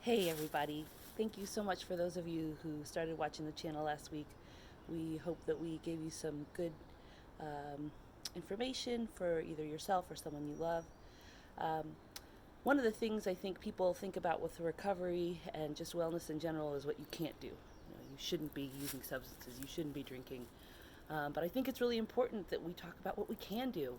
Hey everybody, thank you so much for those of you who started watching the channel last week. We hope that we gave you some good um, information for either yourself or someone you love. Um, One of the things I think people think about with recovery and just wellness in general is what you can't do. You shouldn't be using substances, you shouldn't be drinking. But I think it's really important that we talk about what we can do.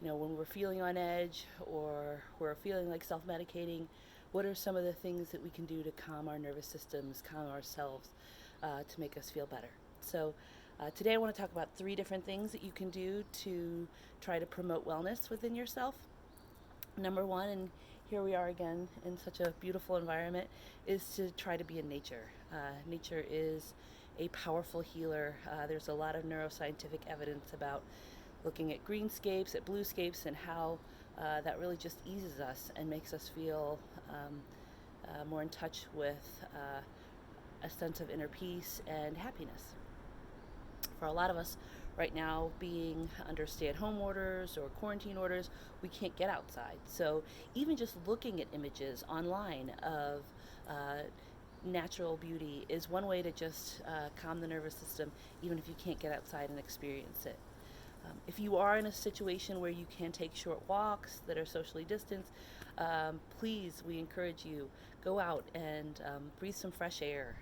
When we're feeling on edge or we're feeling like self medicating, what are some of the things that we can do to calm our nervous systems, calm ourselves, to make us feel better? So, today I want to talk about three different things that you can do to try to promote wellness within yourself. Number one, and here we are again in such a beautiful environment, is to try to be in nature. Nature is a powerful healer. There's a lot of neuroscientific evidence about looking at greenscapes, at bluescapes, and how that really just eases us and makes us feel more in touch with a sense of inner peace and happiness. For a lot of us right now, being under stay-at-home orders or quarantine orders, we can't get outside. So even just looking at images online of natural beauty is one way to just calm the nervous system, even if you can't get outside and experience it. If you are in a situation where you can take short walks that are socially distanced, please, we encourage you, go out and breathe some fresh air.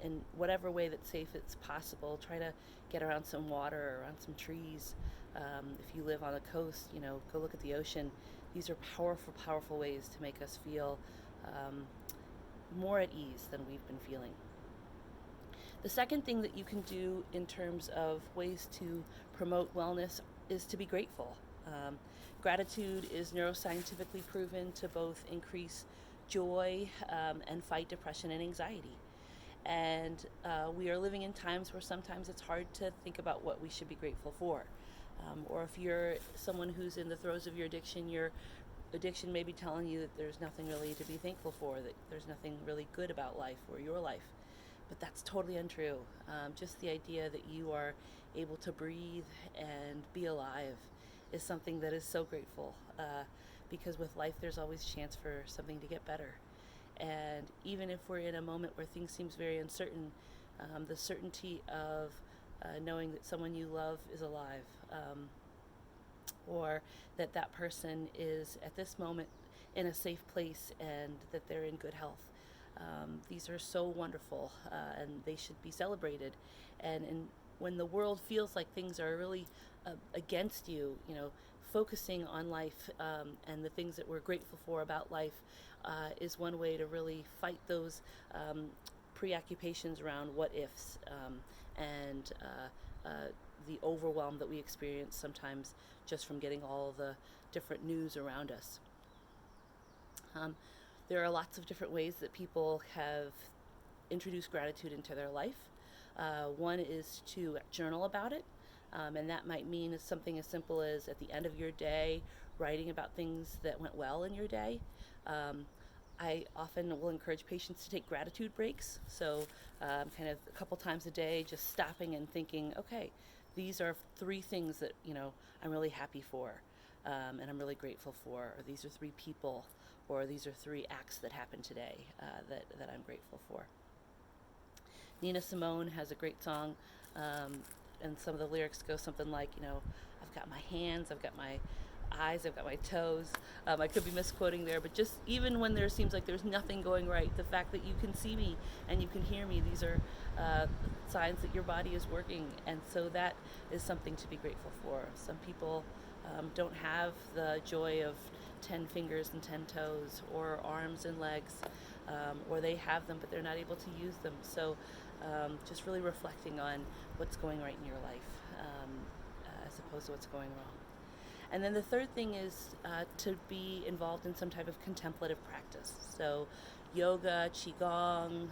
In whatever way that's safe it's possible, try to get around some water, around some trees. If you live on the coast, go look at the ocean. These are powerful, powerful ways to make us feel more at ease than we've been feeling. The second thing that you can do in terms of ways to promote wellness is to be grateful. Gratitude is neuroscientifically proven to both increase joy and fight depression and anxiety. And we are living in times where sometimes it's hard to think about what we should be grateful for. Or if you're someone who's in the throes of your addiction may be telling you that there's nothing really to be thankful for, that there's nothing really good about life or your life. But that's totally untrue. Just the idea that you are able to breathe and be alive is something that is so grateful, because with life there's always a chance for something to get better. And even if we're in a moment where things seems very uncertain, the certainty of knowing that someone you love is alive, or that that person is at this moment in a safe place and that they're in good health. These are so wonderful, and they should be celebrated. And when the world feels like things are really against you, focusing on life and the things that we're grateful for about life is one way to really fight those preoccupations around what ifs, and the overwhelm that we experience sometimes just from getting all the different news around us. Um, there are lots of different ways that people have introduced gratitude into their life. One is to journal about it, and that might mean something as simple as at the end of your day, writing about things that went well in your day. Um, I often will encourage patients to take gratitude breaks. So, kind of a couple times a day, just stopping and thinking, okay, these are three things that, I'm really happy for, and I'm really grateful for, or these are three people, or these are three acts that happened today that I'm grateful for. Nina Simone has a great song, and some of the lyrics go something like, I've got my hands, I've got my eyes, I've got my toes. I could be misquoting there, but just even when there seems like there's nothing going right, the fact that you can see me and you can hear me, these are signs that your body is working, and so that is something to be grateful for. Some people don't have the joy of 10 fingers and 10 toes, or arms and legs, or they have them but they're not able to use them. So just really reflecting on what's going right in your life, as opposed to what's going wrong. And then the third thing is to be involved in some type of contemplative practice. So yoga, qigong,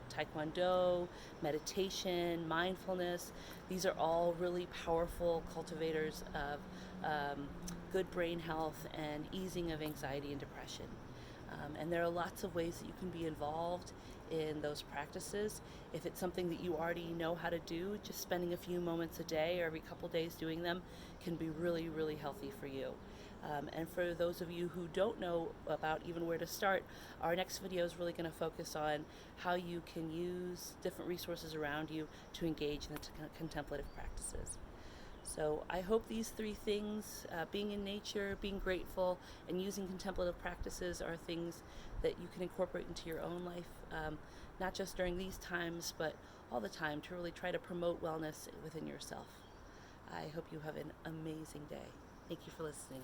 taekwondo, meditation, mindfulness, these are all really powerful cultivators of good brain health and easing of anxiety and depression. And there are lots of ways that you can be involved in those practices. If it's something that you already know how to do, just spending a few moments a day or every couple days doing them can be really, really healthy for you. And for those of you who don't know about even where to start, our next video is really going to focus on how you can use different resources around you to engage in the contemplative practices. So I hope these three things, being in nature, being grateful, and using contemplative practices, are things that you can incorporate into your own life, not just during these times, but all the time, to really try to promote wellness within yourself. I hope you have an amazing day. Thank you for listening.